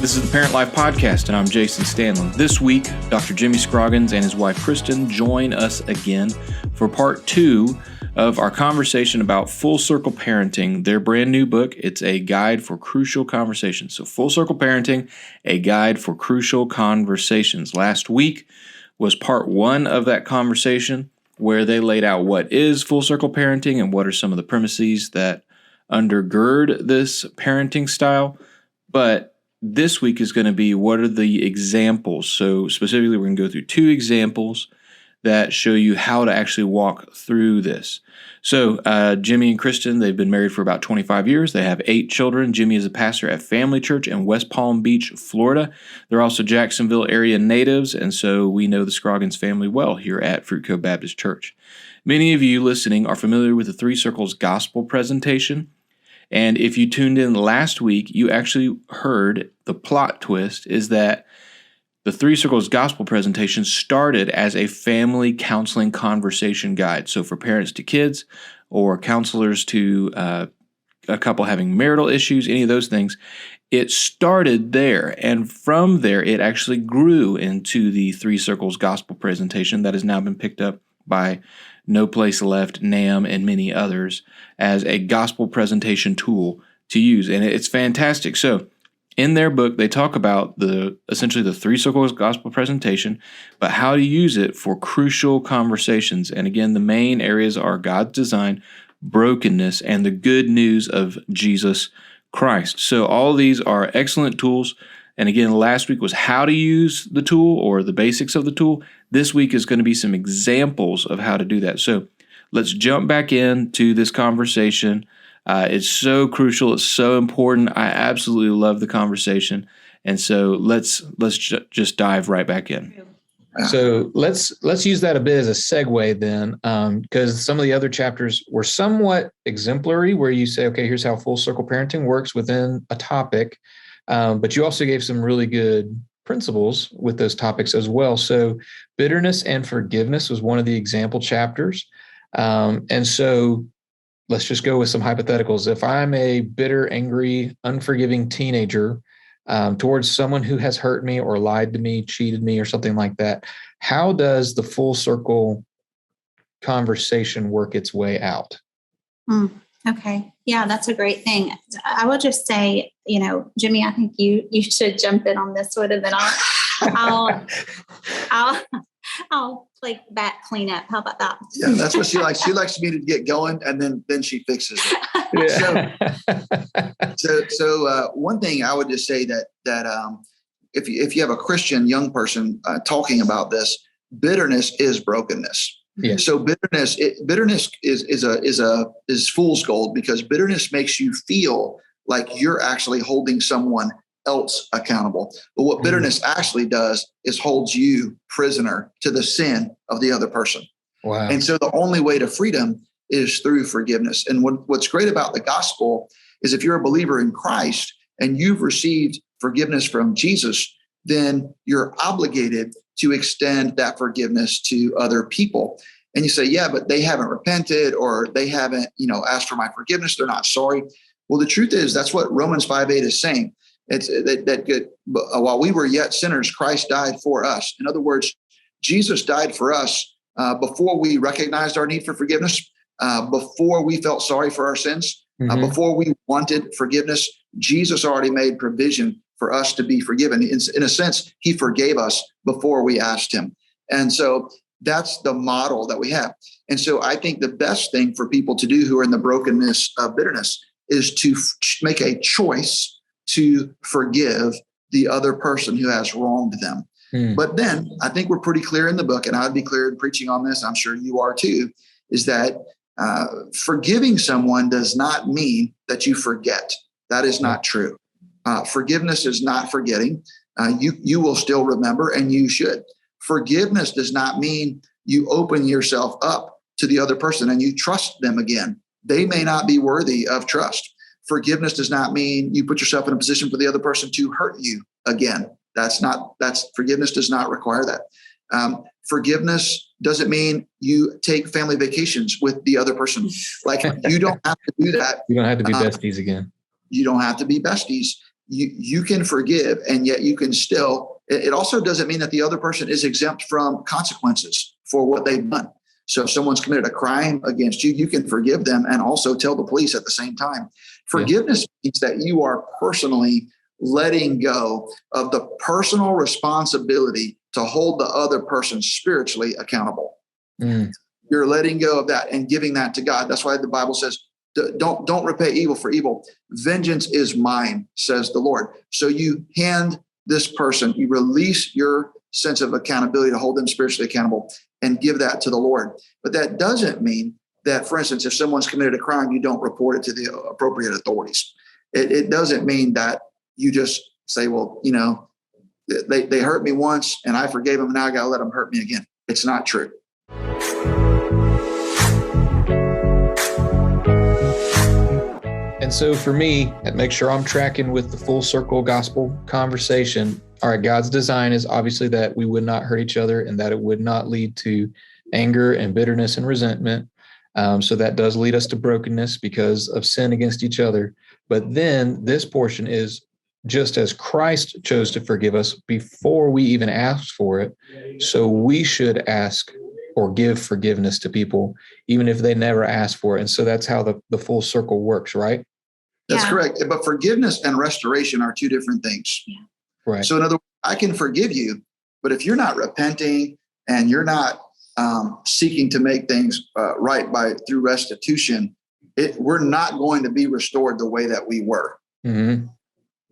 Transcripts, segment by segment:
This is the Parent Life Podcast, and I'm Jason Stanland. This week, Dr. Jimmy Scroggins and his wife, Kristin, join us again for part 2 of our conversation about Full Circle Parenting, their brand new book. It's a guide for crucial conversations. So Full Circle Parenting, a guide for crucial conversations. Last week was part 1 of that conversation, where they laid out what is Full Circle Parenting and what are some of the premises that undergird this parenting style. But this week is going to be what are the examples. So specifically, we're going to go through 2 examples that show you how to actually walk through this. So Jimmy and Kristin, they've been married for about 25 years. They have 8 children. Jimmy is a pastor at Family Church in West Palm Beach, Florida. They're also Jacksonville area natives, and so we know the Scroggins family well here at Fruit Cove Baptist Church. Many of you listening are familiar with the Three Circles Gospel presentation. And if you tuned in last week, you actually heard the plot twist is that the Three Circles Gospel presentation started as a family counseling conversation guide. So for parents to kids or counselors to a couple having marital issues, any of those things, it started there. And from there, it actually grew into the Three Circles Gospel presentation that has now been picked up by No Place Left, NAM, and many others as a gospel presentation tool to use. And it's fantastic. So in their book, they talk about essentially the Three Circles Gospel presentation, but how to use it for crucial conversations. And again, the main areas are God's design, brokenness, and the good news of Jesus Christ. So all these are excellent tools. And again, last week was how to use the tool or the basics of the tool. This week is going to be some examples of how to do that. So let's jump back into this conversation. It's so crucial. It's so important. I absolutely love the conversation. And so let's just dive right back in. So let's use that a bit as a segue then, because some of the other chapters were somewhat exemplary where you say, okay, here's how full circle parenting works within a topic. But you also gave some really good principles with those topics as well. So bitterness and forgiveness was one of the example chapters. And so let's just go with some hypotheticals. If I'm a bitter, angry, unforgiving teenager towards someone who has hurt me or lied to me, cheated me, or something like that, how does the full circle conversation work its way out? Okay. Yeah, that's a great thing. I will just say, Jimmy, I think you should jump in on this one, and then I'll play back cleanup. How about that? Yeah, that's what she likes. She likes me to get going, and then she fixes it. Yeah. So one thing I would just say that if you have a Christian young person talking about this, bitterness is brokenness. Yeah. So bitterness is fool's gold, because bitterness makes you feel like you're actually holding someone else accountable. But what bitterness actually does is holds you prisoner to the sin of the other person. Wow. And so the only way to freedom is through forgiveness. And what's great about the gospel is if you're a believer in Christ and you've received forgiveness from Jesus, then you're obligated to extend that forgiveness to other people. And you say, yeah, but they haven't repented, or they haven't, asked for my forgiveness. They're not sorry. Well, the truth is that's what Romans 5:8 is saying. It's that while we were yet sinners, Christ died for us. In other words, Jesus died for us before we recognized our need for forgiveness, before we felt sorry for our sins, before we wanted forgiveness. Jesus already made provision for us to be forgiven. In a sense, he forgave us before we asked him. And so that's the model that we have. And so I think the best thing for people to do who are in the brokenness of bitterness is to make a choice to forgive the other person who has wronged them. But then I think we're pretty clear in the book, and I'd be clear in preaching on this, I'm sure you are too, is that forgiving someone does not mean that you forget. That is not true. Forgiveness is not forgetting. You will still remember, and you should. Forgiveness does not mean you open yourself up to the other person and you trust them again. They may not be worthy of trust. Forgiveness does not mean you put yourself in a position for the other person to hurt you again. Forgiveness does not require that. Forgiveness doesn't mean you take family vacations with the other person. Like, you don't have to do that. You don't have to be besties again. You don't have to be besties. you can forgive, and yet you can still, it also doesn't mean that the other person is exempt from consequences for what they've done. So if someone's committed a crime against you, you can forgive them and also tell the police at the same time. Forgiveness means that you are personally letting go of the personal responsibility to hold the other person spiritually accountable. You're letting go of that and giving that to God. That's why the Bible says, don't repay evil for evil. Vengeance is mine, says the Lord. So you hand this person, you release your sense of accountability to hold them spiritually accountable and give that to the Lord. But that doesn't mean that, for instance, if someone's committed a crime, you don't report it to the appropriate authorities. It doesn't mean that you just say, well, they hurt me once and I forgave them. Now I got to let them hurt me again. It's not true. And so for me, and make sure I'm tracking with the full circle gospel conversation. All right, God's design is obviously that we would not hurt each other and that it would not lead to anger and bitterness and resentment. So that does lead us to brokenness because of sin against each other. But then this portion is just as Christ chose to forgive us before we even asked for it. So we should ask or give forgiveness to people, even if they never asked for it. And so that's how the full circle works, right? That's correct. But forgiveness and restoration are two different things. Yeah. Right. So in other words, I can forgive you, but if you're not repenting and you're not seeking to make things right through restitution, we're not going to be restored the way that we were. Mm-hmm.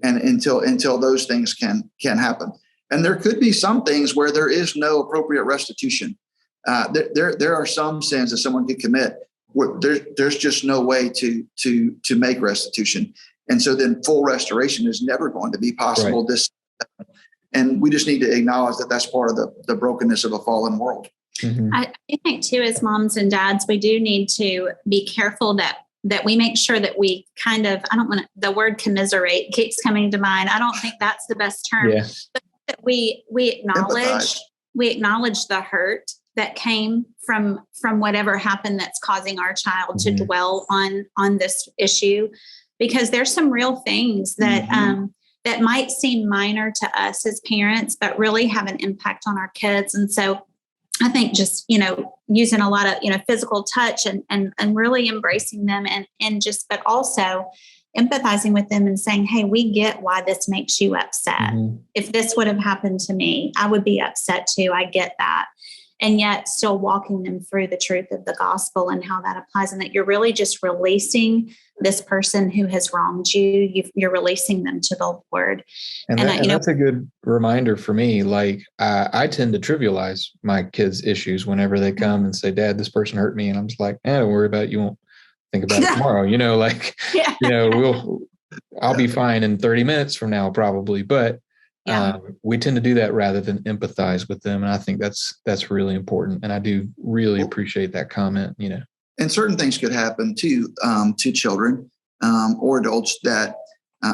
And until those things can happen. And there could be some things where there is no appropriate restitution. There are some sins that someone could commit where there's just no way to make restitution. And so then full restoration is never going to be possible. Right. And we just need to acknowledge that that's part of the brokenness of a fallen world. Mm-hmm. I think too, as moms and dads, we do need to be careful that we make sure that we kind of, I don't want to, the word commiserate keeps coming to mind. I don't think that's the best term, but that we acknowledge the hurt that came from whatever happened that's causing our child to dwell on this issue, because there's some real things that, that might seem minor to us as parents, but really have an impact on our kids. And so I think just, using a lot of, physical touch and really embracing them but also empathizing with them and saying, hey, we get why this makes you upset. Mm-hmm. If this would have happened to me, I would be upset too. I get that. And yet still walking them through the truth of the gospel and how that applies, and that you're really just releasing this person who has wronged you. You're releasing them to the Lord. And that's a good reminder for me. Like I tend to trivialize my kids' issues whenever they come and say, Dad, this person hurt me. And I'm just like, don't worry about it. You won't think about it tomorrow. I'll be fine in 30 minutes from now, probably. But we tend to do that rather than empathize with them. And I think that's really important. And I do really appreciate that comment, And certain things could happen to children or adults that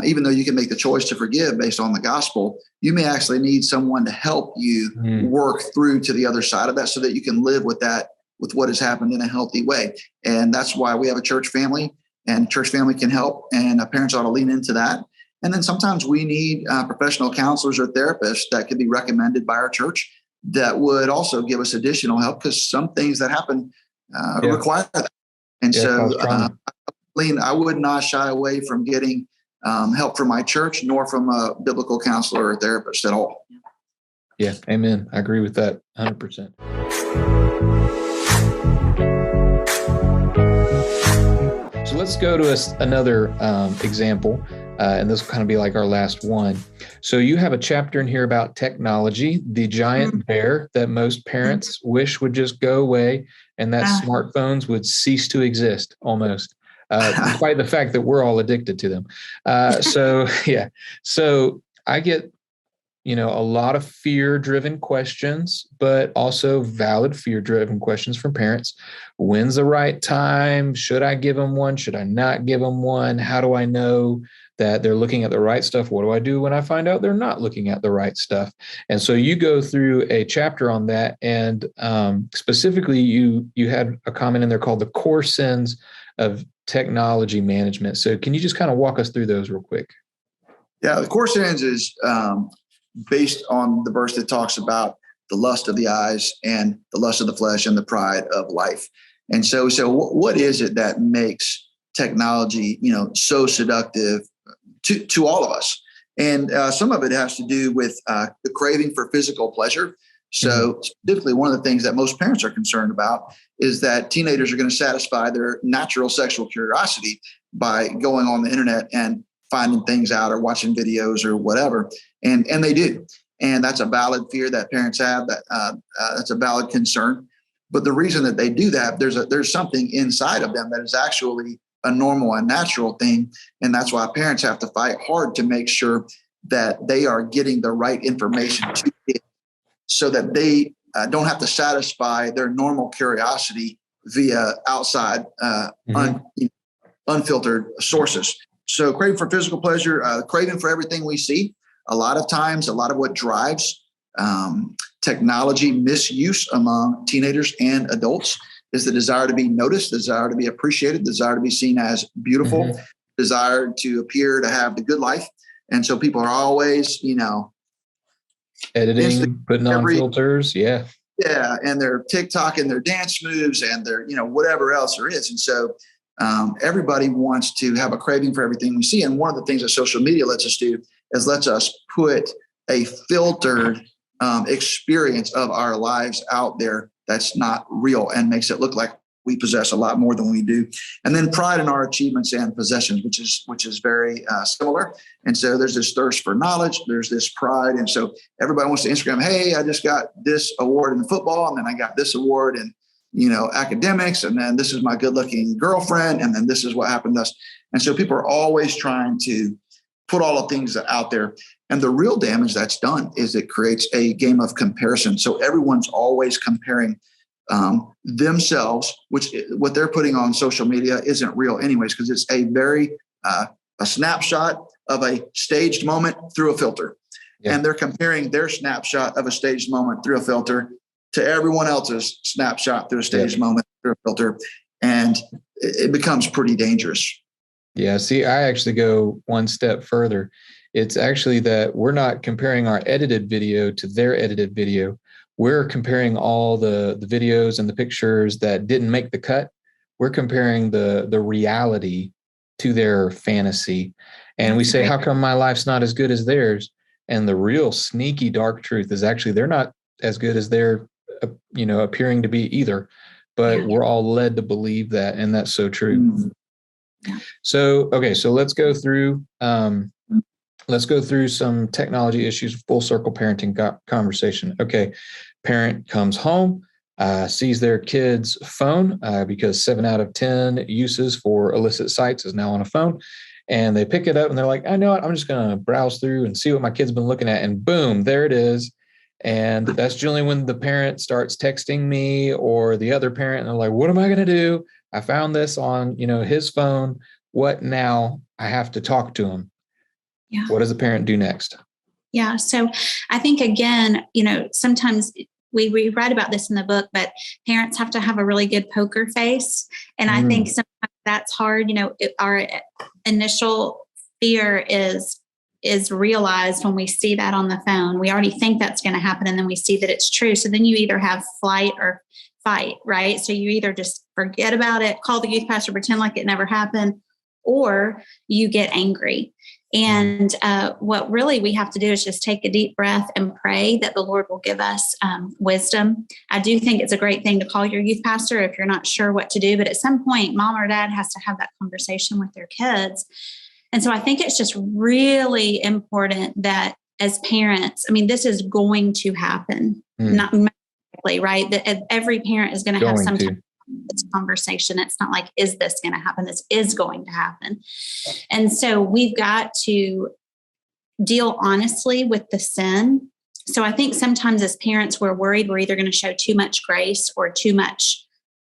even though you can make the choice to forgive based on the gospel, you may actually need someone to help you work through to the other side of that so that you can live with what has happened in a healthy way. And that's why we have a church family, and church family can help, and parents ought to lean into that. And then sometimes we need professional counselors or therapists that could be recommended by our church that would also give us additional help, because some things that happen require that. And I would not shy away from getting help from my church, nor from a biblical counselor or therapist at all. Yeah, amen. I agree with that 100%. So let's go to another example. And this will kind of be like our last one. So you have a chapter in here about technology, the giant bear that most parents wish would just go away, and that smartphones would cease to exist almost, despite the fact that we're all addicted to them. So I get, a lot of fear-driven questions, but also valid fear-driven questions from parents. When's the right time? Should I give them one? Should I not give them one? How do I know that they're looking at the right stuff? What do I do when I find out they're not looking at the right stuff? And so you go through a chapter on that. And specifically, you had a comment in there called the core sins of technology management. So can you just kind of walk us through those real quick? Yeah, the course ends is based on the verse that talks about the lust of the eyes and the lust of the flesh and the pride of life. And so what is it that makes technology, so seductive to all of us? And some of it has to do with the craving for physical pleasure. So specifically, one of the things that most parents are concerned about is that teenagers are going to satisfy their natural sexual curiosity by going on the internet and finding things out or watching videos or whatever. And they do. And that's a valid fear that parents have. That's a valid concern. But the reason that they do that, there's something inside of them that is actually a normal and natural thing. And that's why parents have to fight hard to make sure that they are getting the right information to kids so that they don't have to satisfy their normal curiosity via outside unfiltered sources. So craving for physical pleasure, craving for everything we see. A lot of times, a lot of what drives technology misuse among teenagers and adults is the desire to be noticed, the desire to be appreciated, the desire to be seen as beautiful, desire to appear to have the good life. And so people are always, editing, putting on filters. Yeah. Yeah. And their TikTok and their dance moves and their, whatever else there is. And so everybody wants to have a craving for everything we see. And one of the things that social media lets us do is lets us put a filtered experience of our lives out there that's not real and makes it look like we possess a lot more than we do. And then pride in our achievements and possessions, which is very similar. And so there's this thirst for knowledge. There's this pride. And so everybody wants to Instagram, hey, I just got this award in football. And then I got this award in, academics. And then this is my good looking girlfriend. And then this is what happened to us. And so people are always trying to put all the things out there. And the real damage that's done is it creates a game of comparison. So everyone's always comparing themselves, which what they're putting on social media isn't real anyways, because it's a very a snapshot of a staged moment through a filter. Yeah. And they're comparing their snapshot of a staged moment through a filter to everyone else's snapshot through a staged moment through a filter. And it becomes pretty dangerous. Yeah. See, I actually go one step further. It's actually that we're not comparing our edited video to their edited video. We're comparing all the videos and the pictures that didn't make the cut. We're comparing the reality to their fantasy. And we say, how come my life's not as good as theirs? And the real sneaky dark truth is actually they're not as good as they're, appearing to be either. But we're all led to believe that. And that's so true. Mm-hmm. Yeah. So, okay, so let's go through some technology issues, full circle parenting conversation. Okay. Parent comes home, sees their kid's phone because 7 out of 10 uses for illicit sites is now on a phone. And they pick it up and they're like, I know what, I'm just going to browse through and see what my kid's been looking at. And boom, there it is. And that's generally when the parent starts texting me or the other parent. And they're like, what am I going to do? I found this on, his phone. What now? I have to talk to him. Yeah. What does the parent do next? Yeah. So I think, again, sometimes we write about this in the book, but parents have to have a really good poker face. And I think sometimes that's hard. Our initial fear is realized when we see that on the phone. We already think that's going to happen. And then we see that it's true. So then you either have flight or fight, right? So you either just forget about it, call the youth pastor, pretend like it never happened, or you get angry. And what really we have to do is just take a deep breath and pray that the Lord will give us wisdom. I do think it's a great thing to call your youth pastor if you're not sure what to do, but at some point, mom or dad has to have that conversation with their kids. And so I think it's just really important that as parents, this is going to happen, not magically, right? That every parent is going to have some type this conversation. It's not like, is this going to happen? This is going to happen. And so we've got to deal honestly with the sin. So I think sometimes as parents, we're worried we're either going to show too much grace or too much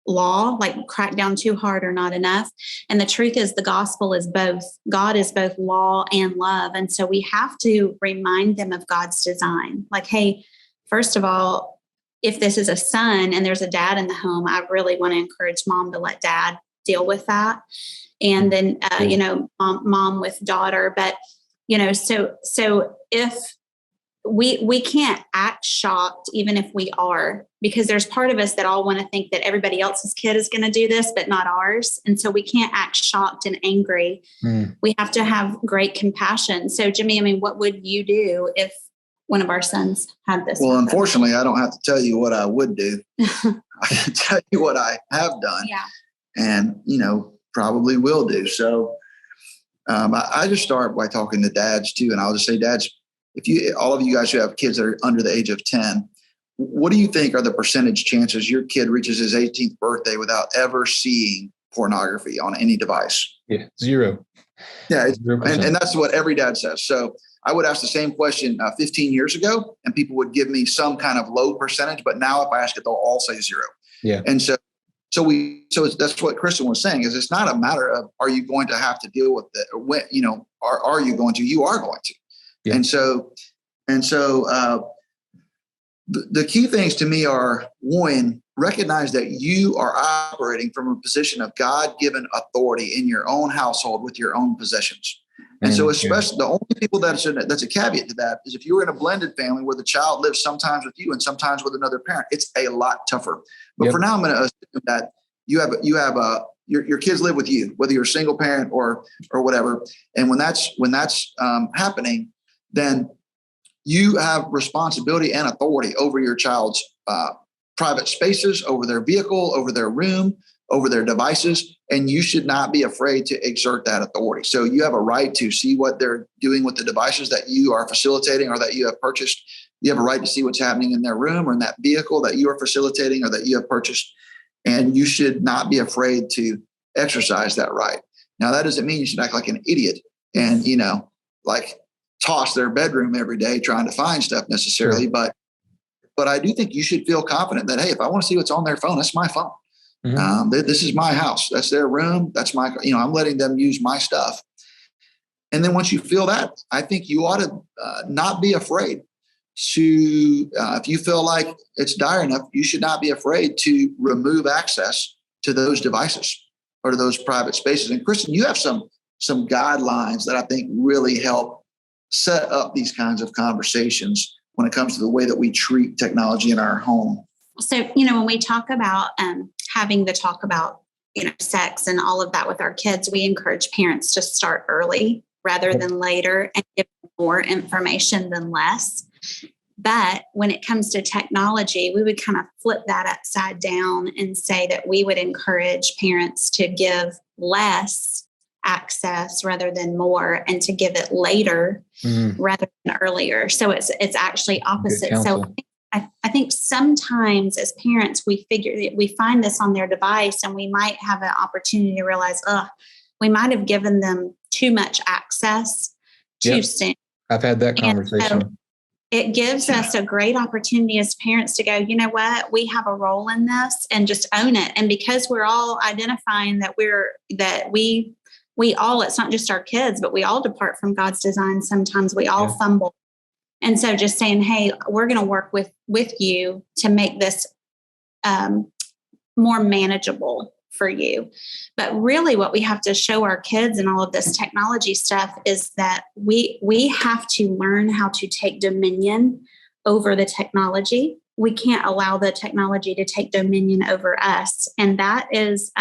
law, like crack down too hard or not enough. And the truth is the gospel is both. God is both law and love. And so we have to remind them of God's design. Like, hey, first of all, if this is a son and there's a dad in the home, I really want to encourage mom to let dad deal with that. And then, mom with daughter. But So if we can't act shocked, even if we are, because there's part of us that all want to think that everybody else's kid is going to do this, but not ours. And so we can't act shocked and angry. We have to have great compassion. So Jimmy, what would you do if one of our sons had this? Well, unfortunately, I don't have to tell you what I would do. I can tell you what I have done, and, probably will do. So I just start by talking to dads too. And I'll just say, dads, all of you guys who have kids that are under the age of 10, what do you think are the percentage chances your kid reaches his 18th birthday without ever seeing pornography on any device? Yeah, 0. Yeah. And that's what every dad says. So I would ask the same question 15 years ago, and people would give me some kind of low percentage. But now if I ask it, they'll all say 0. Yeah. And so that's what Kristin was saying, is it's not a matter of, are you going to have to deal with it? Or when, are you going to? You are going to. Yeah. And so the key things to me are, one, recognize that you are operating from a position of God-given authority in your own household with your own possessions. And so especially the only people that's a caveat to that is if you're in a blended family where the child lives sometimes with you and sometimes with another parent, it's a lot tougher. But for now, I'm going to assume that you have your kids live with you, whether you're a single parent or whatever. And when that's happening, then you have responsibility and authority over your child's private spaces, over their vehicle, over their room, over their devices, and you should not be afraid to exert that authority. So you have a right to see what they're doing with the devices that you are facilitating or that you have purchased. You have a right to see what's happening in their room or in that vehicle that you are facilitating or that you have purchased. And you should not be afraid to exercise that right. Now, that doesn't mean you should act like an idiot and, toss their bedroom every day trying to find stuff necessarily. Sure. But I do think you should feel confident that, hey, if I want to see what's on their phone, that's my phone. Mm-hmm. This is my house. That's their room. That's my, I'm letting them use my stuff. And then once you feel that, I think you ought to not be afraid to, if you feel like it's dire enough, you should not be afraid to remove access to those devices or to those private spaces. And Kristin, you have some guidelines that I think really help set up these kinds of conversations when it comes to the way that we treat technology in our home. So, when we talk about having the talk about, sex and all of that with our kids, we encourage parents to start early rather than later and give more information than less. But when it comes to technology, we would kind of flip that upside down and say that we would encourage parents to give less access rather than more, and to give it later rather than earlier. So it's actually opposite. So I think sometimes as parents, we find this on their device, and we might have an opportunity to realize, we might have given them too much access too soon. I've had that conversation. So it gives us a great opportunity as parents to go, you know what, we have a role in this, and just own it. And because we're all identifying that we all, it's not just our kids, but we all depart from God's design. Sometimes we all fumble. And so just saying, hey, we're going to work with you to make this more manageable for you. But really what we have to show our kids and all of this technology stuff is that we have to learn how to take dominion over the technology. We can't allow the technology to take dominion over us. And that is,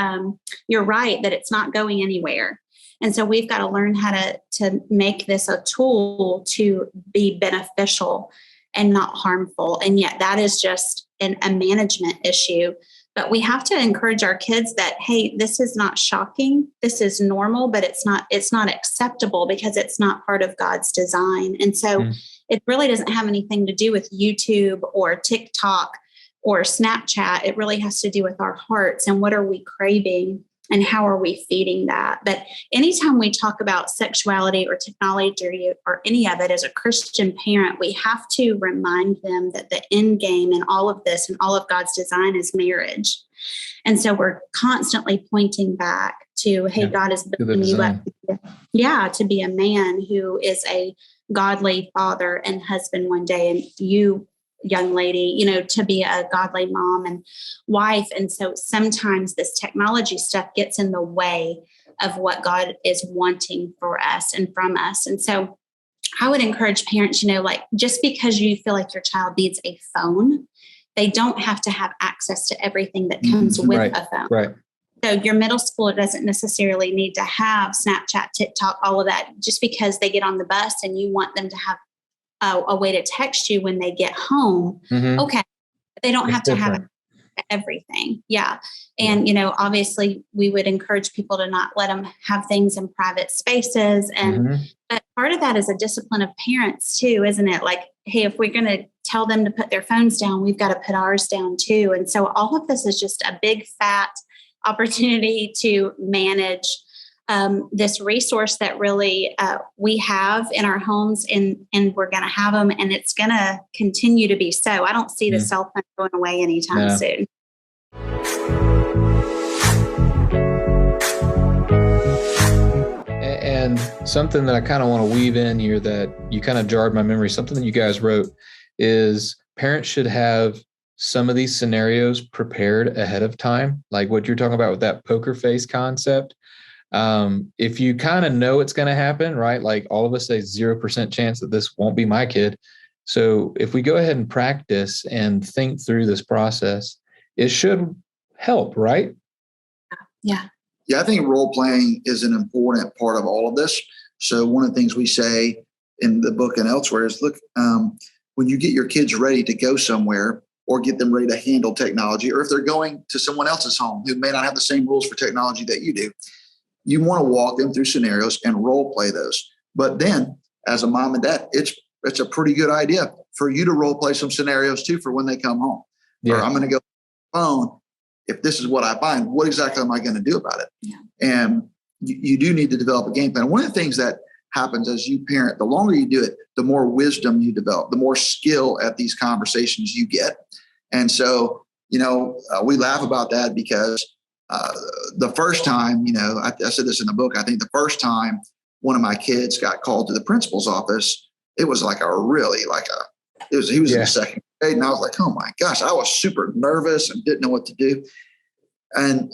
you're right, that it's not going anywhere. And so we've got to learn how to make this a tool to be beneficial and not harmful. And yet that is just a management issue. But we have to encourage our kids that, hey, this is not shocking. This is normal, but it's not acceptable because it's not part of God's design. And so it really doesn't have anything to do with YouTube or TikTok or Snapchat. It really has to do with our hearts and what are we craving and how are we feeding that. But anytime we talk about sexuality or technology or any of it as a Christian parent, we have to remind them that the end game in all of this and all of God's design is marriage. And so we're constantly pointing back to, hey, God is building you up, to be a man who is a godly father and husband one day, and you, young lady, to be a godly mom and wife. And so sometimes this technology stuff gets in the way of what God is wanting for us and from us. And so I would encourage parents, like just because you feel like your child needs a phone, they don't have to have access to everything that comes with Right. a phone. Right. So your middle schooler doesn't necessarily need to have Snapchat, TikTok, all of that, just because they get on the bus and you want them to have a way to text you when they get home. Mm-hmm. Okay. They don't It's have to different. have everything. Yeah. And, obviously we would encourage people to not let them have things in private spaces. And, but part of that is a discipline of parents too, isn't it? Like, hey, if we're going to tell them to put their phones down, we've got to put ours down too. And so all of this is just a big fat opportunity to manage this resource that really we have in our homes, and we're going to have them, and it's going to continue to be so. I don't see the cell phone going away anytime soon. And something that I kind of want to weave in here that you kind of jarred my memory, something that you guys wrote is parents should have some of these scenarios prepared ahead of time, like what you're talking about with that poker face concept. If you kind of know it's going to happen, right? Like all of us say 0% chance that this won't be my kid. So if we go ahead and practice and think through this process, it should help, right? Yeah. Yeah, I think role playing is an important part of all of this. So one of the things we say in the book and elsewhere is, look, when you get your kids ready to go somewhere or get them ready to handle technology, or if they're going to someone else's home who may not have the same rules for technology that you do, you want to walk them through scenarios and role play those. But then as a mom and dad, it's a pretty good idea for you to role play some scenarios too for when they come home. Yeah. Or I'm going to go phone. If this is what I find, what exactly am I going to do about it? Yeah. And you do need to develop a game plan. One of the things that happens as you parent, the longer you do it, the more wisdom you develop, the more skill at these conversations you get. And so, we laugh about that because the first time, I said this in the book, I think the first time one of my kids got called to the principal's office, it was like he was in the second grade, and I was like, oh my gosh, I was super nervous and didn't know what to do. And,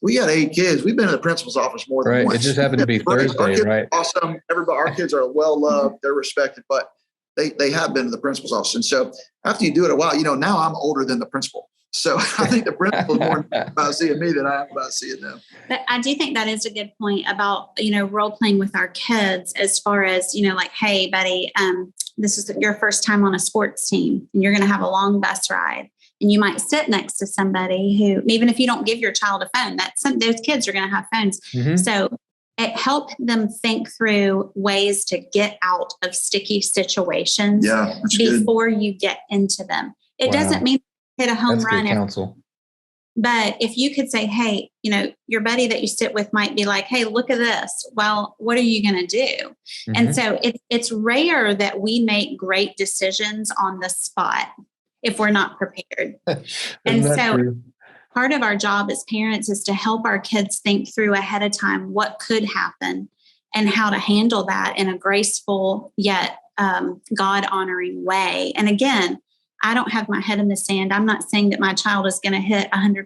we got 8 kids. We've been in the principal's office more than once. It just happened to be Thursday, right? Awesome. Our kids are well loved. They're respected, but they have been to the principal's office. And so after you do it a while, now I'm older than the principal. So I think the principal is more about seeing me than I am about seeing them. But I do think that is a good point about, role playing with our kids as far as, like, hey, buddy, this is your first time on a sports team and you're going to have a long bus ride. And you might sit next to somebody who, even if you don't give your child a phone, those kids are going to have phones. Mm-hmm. So it helped them think through ways to get out of sticky situations before you get into them. It doesn't mean hit a home run. Good counsel. But if you could say, hey, your buddy that you sit with might be like, hey, look at this. Well, what are you going to do? Mm-hmm. And so it's rare that we make great decisions on the spot if we're not prepared. And so part of our job as parents is to help our kids think through ahead of time what could happen and how to handle that in a graceful yet God-honoring way. And again, I don't have my head in the sand. I'm not saying that my child is going to hit 100%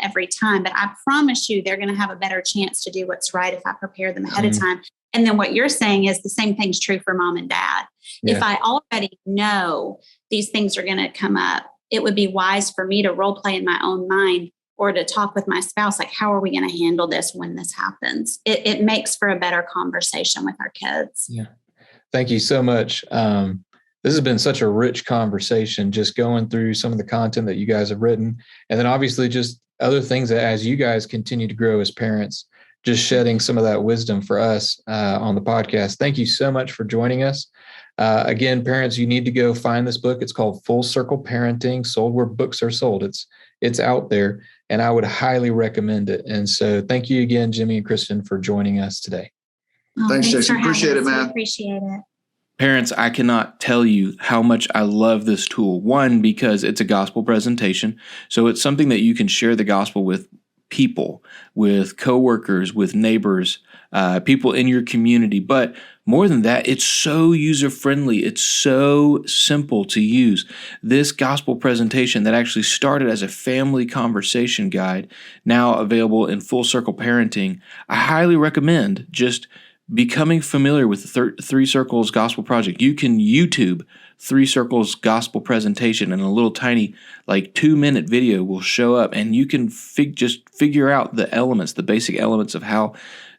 every time, but I promise you they're going to have a better chance to do what's right if I prepare them ahead of time. And then what you're saying is the same thing's true for mom and dad. Yeah. If I already know these things are going to come up, it would be wise for me to role play in my own mind or to talk with my spouse, like, how are we going to handle this when this happens? It makes for a better conversation with our kids. Yeah. Thank you so much. This has been such a rich conversation, just going through some of the content that you guys have written. And then obviously just other things that as you guys continue to grow as parents, just shedding some of that wisdom for us on the podcast. Thank you so much for joining us. Again, parents, you need to go find this book. It's called Full Circle Parenting, sold where books are sold. It's out there, and I would highly recommend it. And so thank you again, Jimmy and Kristin, for joining us today. Thanks, Jason. Appreciate it, man. Appreciate it. Parents, I cannot tell you how much I love this tool. One, because it's a gospel presentation. So it's something that you can share the gospel with people, with coworkers, with neighbors, people in your community. But more than that, it's so user-friendly. It's so simple to use. This gospel presentation that actually started as a family conversation guide, now available in Full Circle Parenting, I highly recommend just becoming familiar with the Three Circles Gospel Project. You can YouTube Three Circles Gospel Presentation, and a little tiny 2-minute video will show up, and you can just figure out the basic elements of how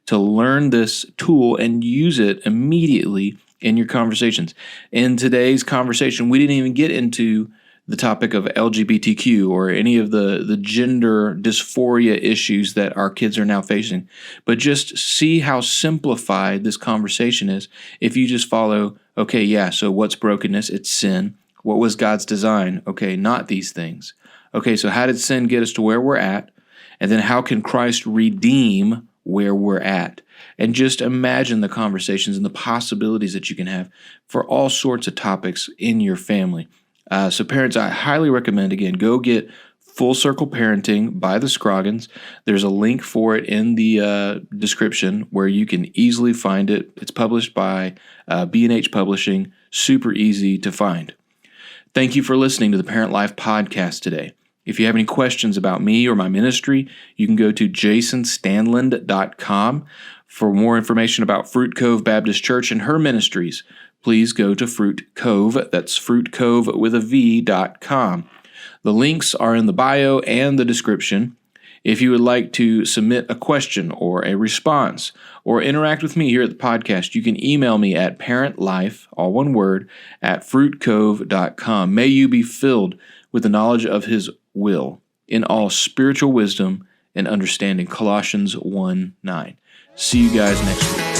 to learn this tool and use it immediately in your conversations. In today's conversation, we didn't even get into the topic of LGBTQ or any of the gender dysphoria issues that our kids are now facing. But just see how simplified this conversation is if you just follow, so what's brokenness? It's sin. What was God's design? Okay, not these things. Okay, so how did sin get us to where we're at? And then how can Christ redeem where we're at? And just imagine the conversations and the possibilities that you can have for all sorts of topics in your family. So parents, I highly recommend, again, go get Full Circle Parenting by the Scroggins. There's a link for it in the description where you can easily find it. It's published by B&H Publishing, super easy to find. Thank you for listening to the Parent Life Podcast today. If you have any questions about me or my ministry, you can go to jasonstanland.com. For more information about Fruit Cove Baptist Church and her ministries, please go to Fruit Cove. That's fruitcove.com. The links are in the bio and the description. If you would like to submit a question or a response or interact with me here at the podcast, you can email me at parentlife, all one word, at fruitcove.com. May you be filled with the knowledge of His will in all spiritual wisdom and understanding. Colossians 1:9. See you guys next week.